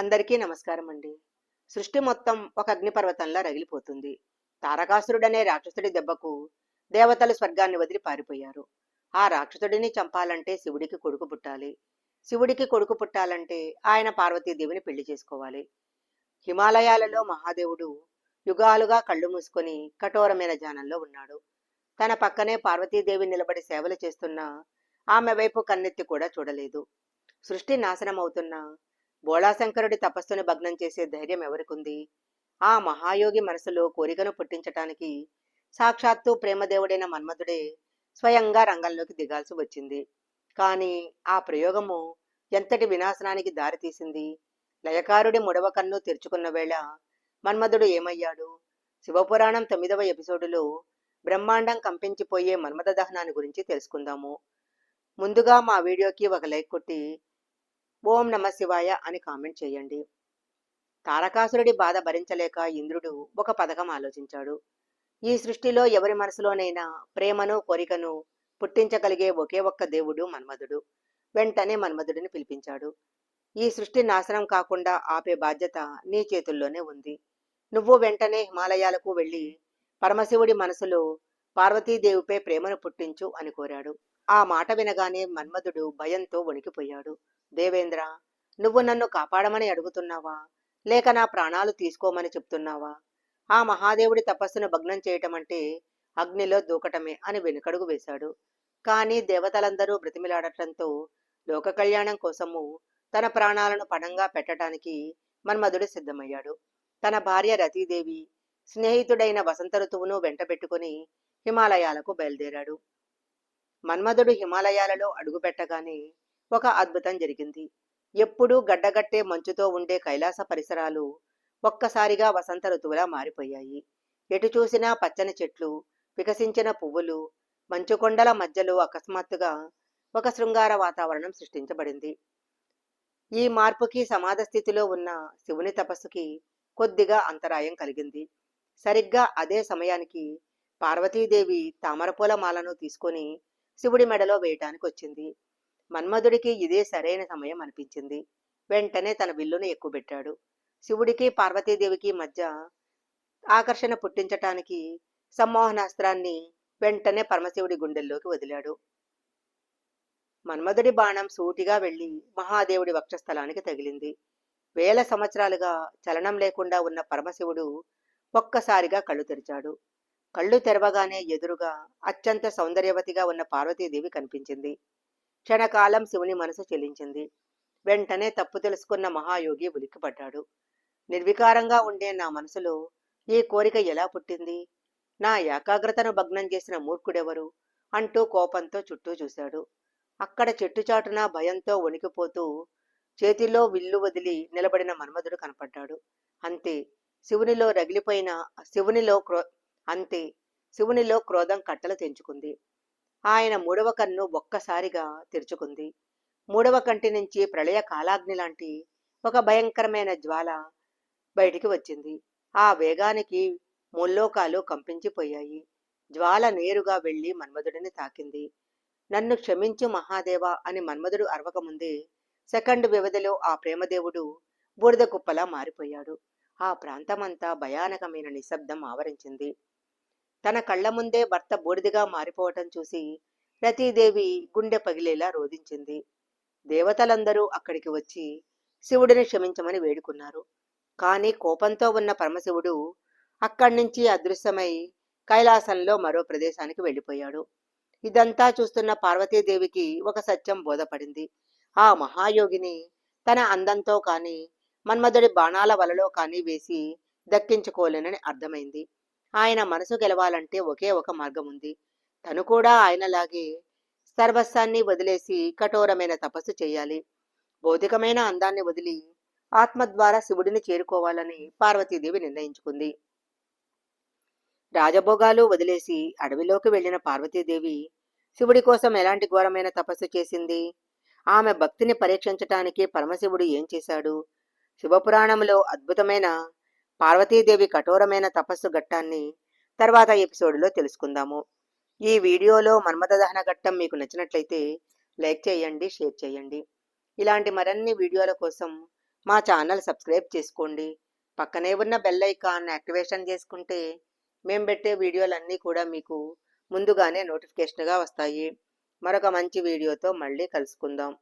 అందరికీ నమస్కారం అండి. సృష్టి మొత్తం ఒక అగ్నిపర్వతంలా రగిలిపోతుంది. తారకాసురుడనే రాక్షసుడి దెబ్బకు దేవతలు స్వర్గాన్ని వదిలి పారిపోయారు. ఆ రాక్షసుడిని చంపాలంటే శివుడికి కొడుకు పుట్టాలి. శివుడికి కొడుకు పుట్టాలంటే ఆయన పార్వతీదేవిని పెళ్లి చేసుకోవాలి. హిమాలయాలలో మహాదేవుడు యుగాలుగా కళ్ళు మూసుకొని కఠోరమైన ధ్యానంలో ఉన్నాడు. తన పక్కనే పార్వతీదేవి నిలబడి సేవలు చేస్తున్నా ఆమె వైపు కన్నెత్తి కూడా చూడలేదు. సృష్టి నాశనమవుతున్నా బోళాశంకరుడి తపస్సును భగ్నం చేసే ధైర్యం ఎవరికుంది? ఆ మహాయోగి మనసులో కోరికను పుట్టించటానికి సాక్షాత్తు ప్రేమదేవుడైన మన్మధుడే స్వయంగా రంగంలోకి దిగాల్సి వచ్చింది. కానీ ఆ ప్రయోగము ఎంతటి వినాశనానికి దారితీసింది? లయకారుడి ముడవ కన్ను తెరుచుకున్న వేళ మన్మధుడు ఏమయ్యాడు? శివపురాణం 9వ ఎపిసోడులో బ్రహ్మాండం కంపించిపోయే మన్మథ దహనాన్ని గురించి తెలుసుకుందాము. ముందుగా మా వీడియోకి ఒక లైక్ కొట్టి ఓం నమ శివాయ అని కామెంట్ చేయండి. తారకాసురుడి బాధ భరించలేక ఇంద్రుడు ఒక పథకం ఆలోచించాడు. ఈ సృష్టిలో ఎవరి మనసులోనైనా ప్రేమను కోరికను పుట్టించగలిగే ఒకే ఒక్క దేవుడు మన్మధుడు. వెంటనే మన్మధుడిని పిలిపించాడు. ఈ సృష్టి నాశనం కాకుండా ఆపే బాధ్యత నీ చేతుల్లోనే ఉంది. నువ్వు వెంటనే హిమాలయాలకు వెళ్ళి పరమశివుడి మనసులో పార్వతీదేవిపై ప్రేమను పుట్టించు అని కోరాడు. ఆ మాట వినగానే మన్మధుడు భయంతో వణికిపోయాడు. దేవేంద్ర, నువ్వు నన్ను కాపాడమని అడుగుతున్నావా, లేక నా ప్రాణాలు తీసుకోమని చెప్తున్నావా? ఆ మహాదేవుడి తపస్సును భగ్నం చేయటం అంటే అగ్నిలో దూకటమే అని వెనుకడుగు వేశాడు. కానీ దేవతలందరూ బ్రతిమిలాడటంతో లోక కళ్యాణం కోసము తన ప్రాణాలను పణంగా పెట్టడానికి మన్మధుడు సిద్ధమయ్యాడు. తన భార్య రతీదేవి, స్నేహితుడైన వసంత ఋతువును వెంటబెట్టుకుని హిమాలయాలకు బయలుదేరాడు. మన్మధుడు హిమాలయాలలో అడుగుపెట్టగానే ఒక అద్భుతం జరిగింది. ఎప్పుడూ గడ్డగట్టే మంచుతో ఉండే కైలాస పరిసరాలు ఒక్కసారిగా వసంత ఋతువులా మారిపోయాయి. ఎటు చూసినా పచ్చని చెట్లు, వికసించిన పువ్వులు, మంచుకొండల మధ్యలో అకస్మాత్తుగా ఒక శృంగార వాతావరణం సృష్టించబడింది. ఈ మార్పుకి సమాధ స్థితిలో ఉన్న శివుని తపస్సుకి కొద్దిగా అంతరాయం కలిగింది. సరిగ్గా అదే సమయానికి పార్వతీదేవి తామరపూల మాలను తీసుకొని శివుడి మెడలో వేయటానికి వచ్చింది. మన్మధుడికి ఇదే సరైన సమయం అనిపించింది. వెంటనే తన విల్లును ఎక్కుబెట్టాడు. శివుడికి పార్వతీదేవికి మధ్య ఆకర్షణ పుట్టించటానికి సమ్మోహనాస్త్రాన్ని వెంటనే పరమశివుడి గుండెల్లోకి వదిలాడు. మన్మధుడి బాణం సూటిగా వెళ్లి మహాదేవుడి వక్షస్థలానికి తగిలింది. వేల సంవత్సరాలుగా చలనం లేకుండా ఉన్న పరమశివుడు ఒక్కసారిగా కళ్ళు తెరిచాడు. కళ్ళు తెరవగానే ఎదురుగా అత్యంత సౌందర్యవతిగా ఉన్న పార్వతీదేవి కనిపించింది. క్షణకాలం శివుని మనసు చెలించింది. వెంటనే తప్పు తెలుసుకున్న మహాయోగి ఉలిక్కిపడ్డాడు. నిర్వికారంగా ఉండే నా మనసులో ఈ కోరిక ఎలా పుట్టింది? నా ఏకాగ్రతను భగ్నం చేసిన మూర్ఖుడెవరు అంటూ కోపంతో చుట్టూ చూశాడు. అక్కడ చెట్టుచాటున భయంతో వణికిపోతూ చేతిలో విల్లు వదిలి నిలబడిన మన్మధుడు కనపడ్డాడు. అంతే శివునిలో రగిలిపోయిన శివునిలో క్రో అంతే శివునిలో క్రోధం కట్టలు తెంచుకుంది. ఆయన మూడవ కన్ను ఒక్కసారిగా తెరుచుకుంది. మూడవ కంటి నుంచి ప్రళయ కాలాగ్ని లాంటి ఒక భయంకరమైన జ్వాల బయటికి వచ్చింది. ఆ వేగానికి ముల్లోకాలు కంపించిపోయాయి. జ్వాల నేరుగా వెళ్లి మన్మధుడిని తాకింది. నన్ను క్షమించు మహాదేవా అని మన్మధుడు అరవకముందే సెకండ్ వ్యవధిలో ఆ ప్రేమదేవుడు బూడిద కుప్పలా మారిపోయాడు. ఆ ప్రాంతమంతా భయానకమైన నిశ్శబ్దం ఆవరించింది. తన కళ్ల ముందే భర్త బూడిదిగా మారిపోవటం చూసి రతీదేవి గుండె పగిలేలా రోధించింది. దేవతలందరూ అక్కడికి వచ్చి శివుడిని క్షమించమని వేడుకున్నారు. కానీ కోపంతో ఉన్న పరమశివుడు అక్కడి నుంచి అదృశ్యమై కైలాసంలో మరో ప్రదేశానికి వెళ్ళిపోయాడు. ఇదంతా చూస్తున్న పార్వతీదేవికి ఒక సత్యం బోధపడింది. ఆ మహాయోగిని తన అందంతో కానీ మన్మధుడి బాణాల వలలో కానీ వేసి దక్కించుకోలేనని అర్థమైంది. ఆయన మనసు గెలవాలంటే ఒకే ఒక మార్గం ఉంది. తను కూడా ఆయనలాగే సర్వస్వాన్ని వదిలేసి కఠోరమైన తపస్సు చేయాలి. భౌతికమైన అందాన్ని వదిలి ఆత్మ ద్వారా శివుడిని చేరుకోవాలని పార్వతీదేవి నిర్ణయించుకుంది. రాజభోగాలు వదిలేసి అడవిలోకి వెళ్లిన పార్వతీదేవి శివుడి కోసం ఎలాంటి ఘోరమైన తపస్సు చేసింది? ఆమె భక్తిని పరీక్షించటానికి పరమశివుడు ఏం చేశాడు? శివపురాణంలో అద్భుతమైన పార్వతీదేవి కఠోరమైన తపస్సు ఘట్టాన్ని తర్వాత ఎపిసోడ్లో తెలుసుకుందాము. ఈ వీడియోలో మన్మథ దహన ఘట్టం మీకు నచ్చినట్లయితే లైక్ చేయండి, షేర్ చేయండి. ఇలాంటి మరిన్ని వీడియోల కోసం మా ఛానల్ సబ్స్క్రైబ్ చేసుకోండి. పక్కనే ఉన్న బెల్ ఐకాన్ యాక్టివేషన్ చేసుకుంటే మేము పెట్టే వీడియోలన్నీ కూడా మీకు ముందుగానే నోటిఫికేషన్గా వస్తాయి. మరొక మంచి వీడియోతో మళ్ళీ కలుసుకుందాం.